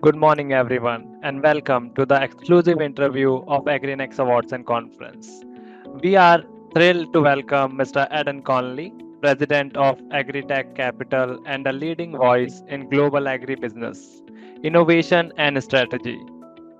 Good morning, everyone, and welcome to the exclusive interview of AgriNext Awards and Conference. We are thrilled to welcome Mr. Aidan Connolly, President of AgriTech Capital and a leading voice in global agribusiness, innovation, and strategy.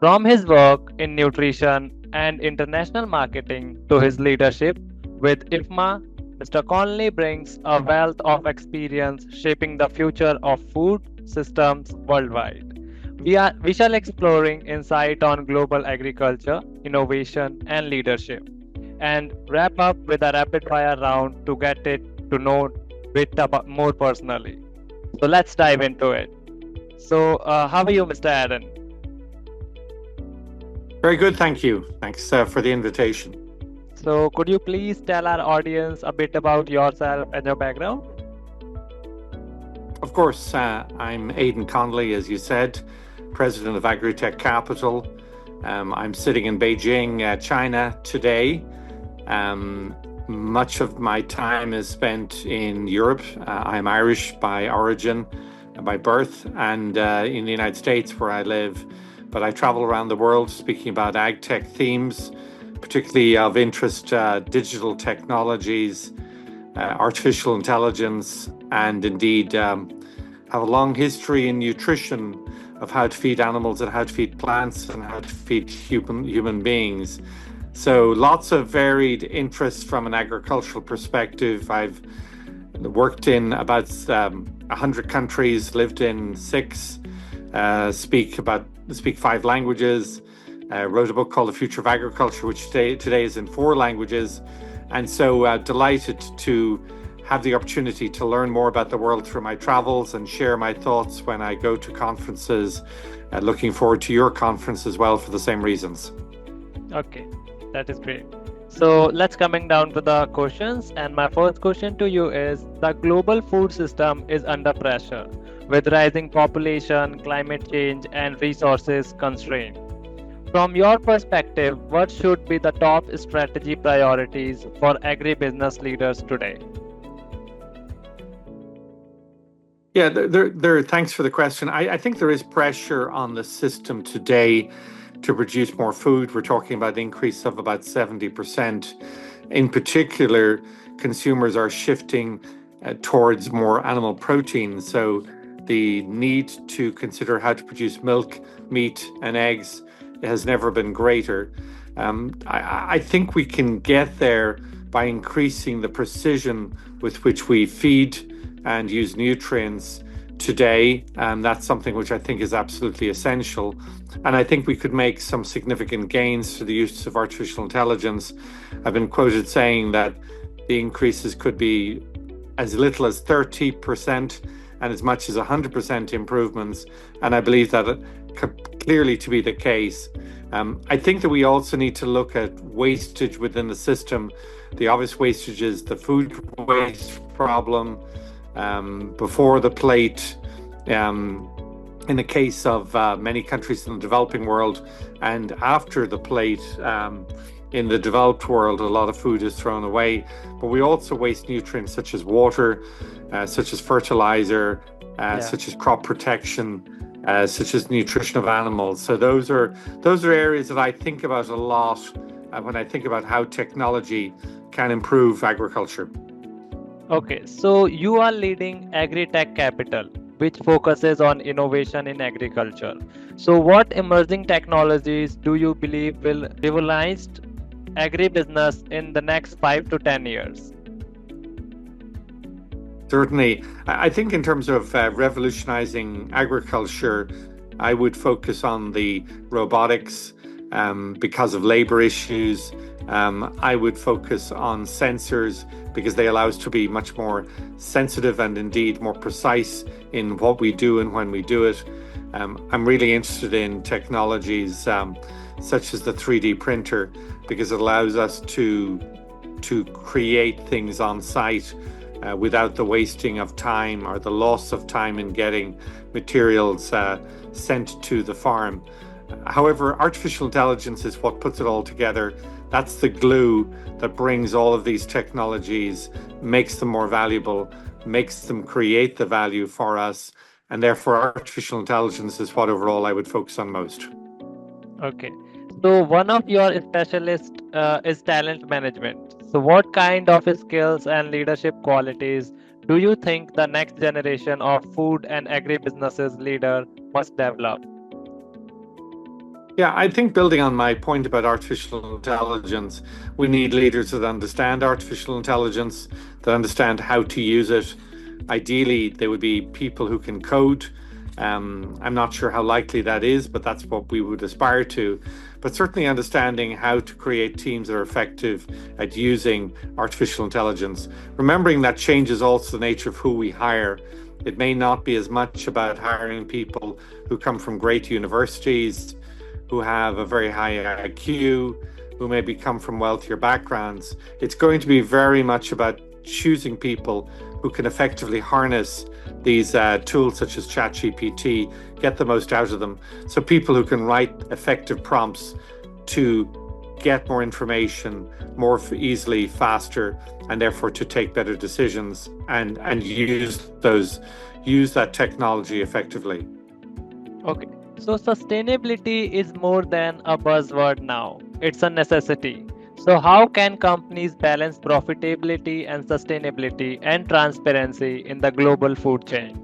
From his work in nutrition and international marketing to his leadership with IFAMA, Mr. Connolly brings a wealth of experience shaping the future of food systems worldwide. We shall exploring insight on global agriculture, innovation, and leadership, and wrap up with a rapid fire round to get it to know bit about more personally. So let's dive into it. So, how are you, Mr. Aaron? Very good, thank you. Thanks for the invitation. So, could you please tell our audience a bit about yourself and your background? Of course, I'm Aidan Connolly, as you said, President of AgriTech Capital. I'm sitting in Beijing, China today. Much of my time is spent in Europe. I'm Irish by origin, by birth, and in the United States where I live. But I travel around the world speaking about agtech themes, particularly of interest, digital technologies, artificial intelligence, and indeed have a long history in nutrition of how to feed animals and how to feed plants and how to feed human beings. So lots of varied interests from an agricultural perspective. I've worked in about 100 countries, lived in 6, speak 5 languages, wrote a book called The Future of Agriculture, which today is in 4 languages. And so delighted to have the opportunity to learn more about the world through my travels and share my thoughts when I go to conferences. Looking forward to your conference as well for the same reasons. Okay, that is great. So let's coming down to the questions. And my first question to you is, the global food system is under pressure with rising population, climate change, and resources constraint. From your perspective, what should be the top strategy priorities for agribusiness leaders today? Yeah, thanks for the question. I think there is pressure on the system today to produce more food. We're talking about an increase of about 70%. In particular, consumers are shifting towards more animal protein. So the need to consider how to produce milk, meat, and eggs has never been greater. I think we can get there by increasing the precision with which we feed and use nutrients today, and that's something which I think is absolutely essential. And I think we could make some significant gains through the use of artificial intelligence. I've been quoted saying that the increases could be as little as 30% and as much as 100% improvements, and I believe that clearly to be the case. I think that we also need to look at wastage within the system. The obvious wastage is the food waste problem, before the plate, in the case of many countries in the developing world, and after the plate. In the developed world, a lot of food is thrown away, but we also waste nutrients such as water, such as fertilizer, such as crop protection, such as nutrition of animals. So those are areas that I think about a lot when I think about how technology can improve agriculture. Okay, so you are leading AgriTech Capital, which focuses on innovation in agriculture. So what emerging technologies do you believe will revolutionize agribusiness in the next 5 to 10 years? Certainly. I think in terms of revolutionizing agriculture, I would focus on the robotics because of labor issues. I would focus on sensors because they allow us to be much more sensitive and indeed more precise in what we do and when we do it. I'm really interested in technologies such as the 3D printer because it allows us to create things on site without the wasting of time or the loss of time in getting materials sent to the farm. However, artificial intelligence is what puts it all together. That's the glue that brings all of these technologies, makes them more valuable, makes them create the value for us, And therefore, artificial intelligence is what overall I would focus on most. Okay. So one of your specialists is talent management. So what kind of skills and leadership qualities do you think the next generation of food and agribusinesses leader must develop? Yeah, I think building on my point about artificial intelligence, we need leaders that understand artificial intelligence, that understand how to use it. Ideally, they would be people who can code. I'm not sure how likely that is, but that's what we would aspire to. But certainly understanding how to create teams that are effective at using artificial intelligence. Remembering that change is also the nature of who we hire. It may not be as much about hiring people who come from great universities, who have a very high IQ, who maybe come from wealthier backgrounds. It's going to be very much about choosing people who can effectively harness these tools such as ChatGPT, get the most out of them. So people who can write effective prompts to get more information more easily, faster, and therefore to take better decisions and use that technology effectively. Okay. So sustainability is more than a buzzword now. It's a necessity. So how can companies balance profitability and sustainability and transparency in the global food chain?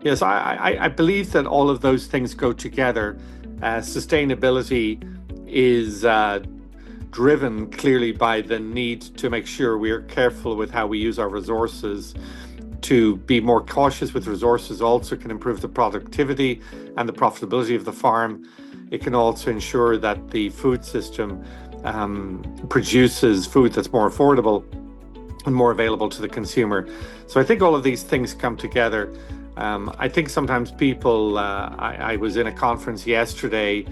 Yes, I believe that all of those things go together. Sustainability is driven clearly by the need to make sure we are careful with how we use our resources. To be more cautious with resources also can improve the productivity and the profitability of the farm. It can also ensure that the food system produces food that's more affordable and more available to the consumer. So I think all of these things come together. I think sometimes people, I was in a conference yesterday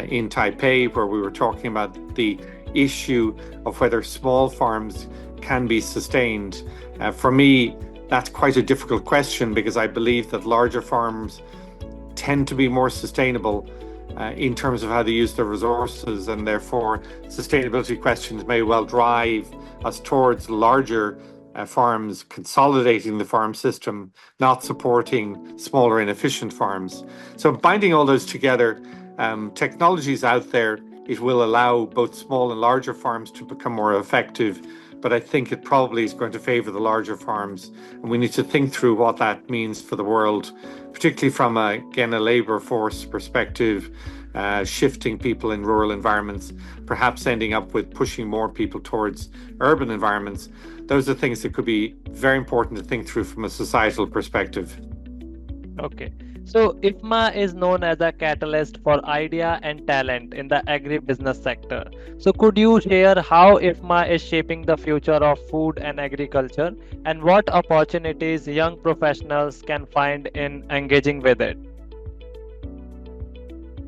in Taipei where we were talking about the issue of whether small farms can be sustained. For me, that's quite a difficult question because I believe that larger farms tend to be more sustainable in terms of how they use their resources, and therefore sustainability questions may well drive us towards larger farms consolidating the farm system, not supporting smaller inefficient farms. So binding all those together, technologies out there, it will allow both small and larger farms to become more effective. But I think it probably is going to favor the larger farms. And we need to think through what that means for the world, particularly from, a labor force perspective, shifting people in rural environments, perhaps ending up with pushing more people towards urban environments. Those are things that could be very important to think through from a societal perspective. Okay. So IFMA is known as a catalyst for idea and talent in the agribusiness sector. So could you share how IFMA is shaping the future of food and agriculture and what opportunities young professionals can find in engaging with it?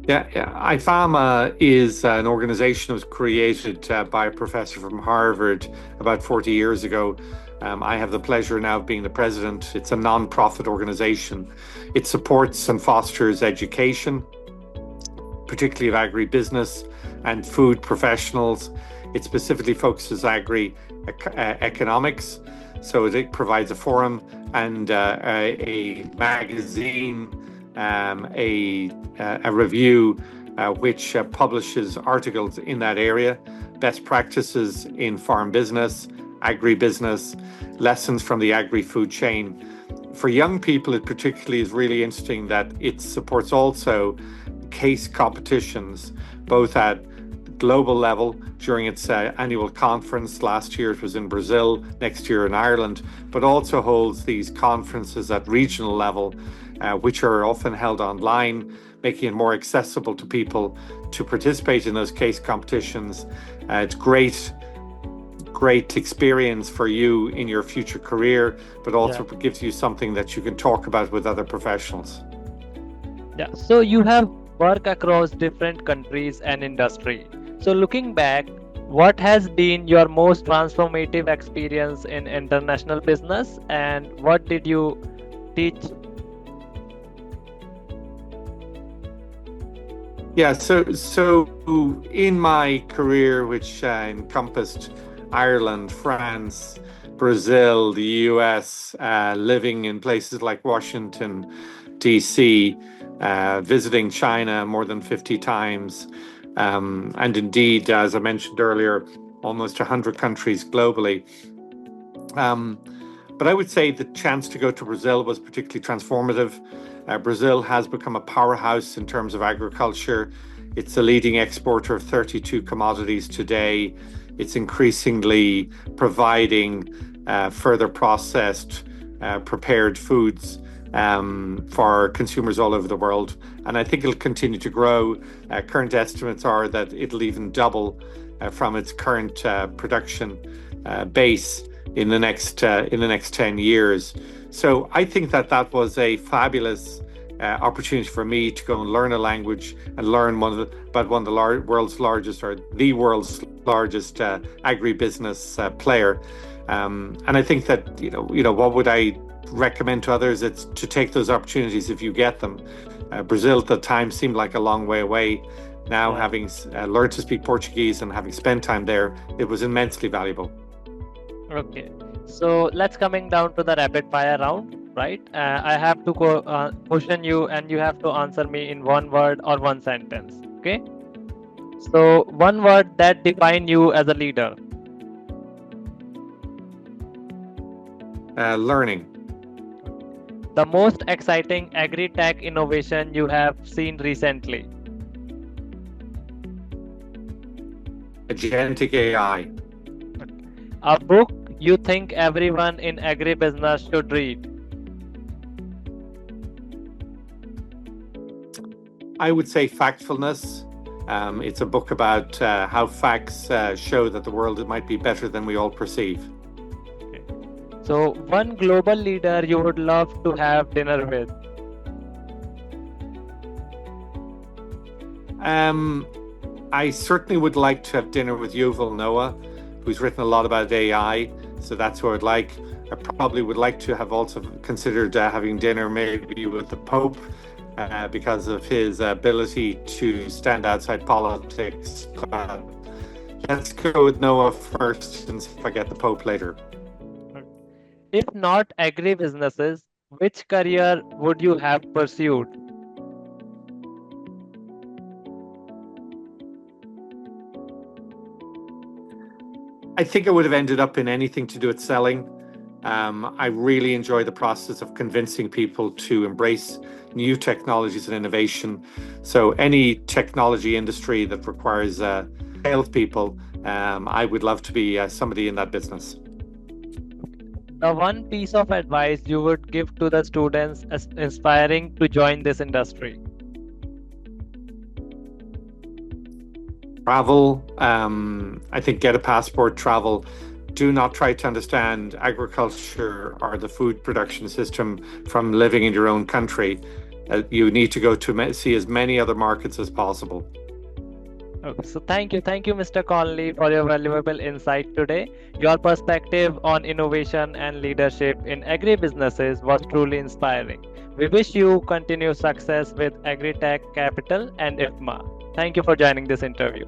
Yeah, IFAMA is an organization that was created by a professor from Harvard about 40 years ago. I have the pleasure now of being the president. It's a non-profit organization. It supports and fosters education, particularly of agribusiness and food professionals. It specifically focuses agri-economics. So it provides a forum and a magazine, a review which publishes articles in that area, best practices in farm business, agribusiness, lessons from the agri-food chain. For young people, it particularly is really interesting that it supports also case competitions, both at global level during its annual conference. Last year it was in Brazil, next year in Ireland, but also holds these conferences at regional level, which are often held online, making it more accessible to people to participate in those case competitions. It's great experience for you in your future career, but also gives you something that you can talk about with other professionals. Yeah, so you have worked across different countries and industry. So looking back, what has been your most transformative experience in international business and what did you teach? Yeah, so in my career, which encompassed Ireland, France, Brazil, the US, living in places like Washington, DC, visiting China more than 50 times. And indeed, as I mentioned earlier, almost 100 countries globally. But I would say the chance to go to Brazil was particularly transformative. Brazil has become a powerhouse in terms of agriculture. It's a leading exporter of 32 commodities today. It's increasingly providing further processed, prepared foods for consumers all over the world. And I think it'll continue to grow. Current estimates are that it'll even double from its current production base in the next 10 years. So I think that was a fabulous opportunity for me to go and learn a language and learn about one of the world's largest, or the world's largest agribusiness player. And I think that what would I recommend to others? It's to take those opportunities if you get them. Brazil at the time seemed like a long way away. Now, having learned to speak Portuguese and having spent time there, it was immensely valuable. Okay, so let's coming down to the rapid fire round, right? I have to question you, and you have to answer me in one word or one sentence. Okay. So one word that define you as a leader. Learning. The most exciting agri-tech innovation you have seen recently. Agentic AI. A book you think everyone in agribusiness should read. I would say Factfulness. It's a book about how facts show that the world might be better than we all perceive. Okay. So one global leader you would love to have dinner with. I certainly would like to have dinner with Yuval Noah, who's written a lot about AI. So that's who I'd like. I probably would like to have also considered having dinner maybe with the Pope because of his ability to stand outside politics. Let's go with Noah first and see if I get the Pope later. If not agribusinesses, which career would you have pursued? I think I would have ended up in anything to do with selling. I really enjoy the process of convincing people to embrace new technologies and innovation. So any technology industry that requires salespeople, I would love to be somebody in that business. The one piece of advice you would give to the students aspiring to join this industry. Travel, I think get a passport, travel. Do not try to understand agriculture or the food production system from living in your own country. You need to go to see as many other markets as possible. Okay, so thank you, Mr. Connolly, for your valuable insight today. Your perspective on innovation and leadership in agribusinesses was truly inspiring. We wish you continued success with AgriTech Capital and IFAMA. Thank you for joining this interview.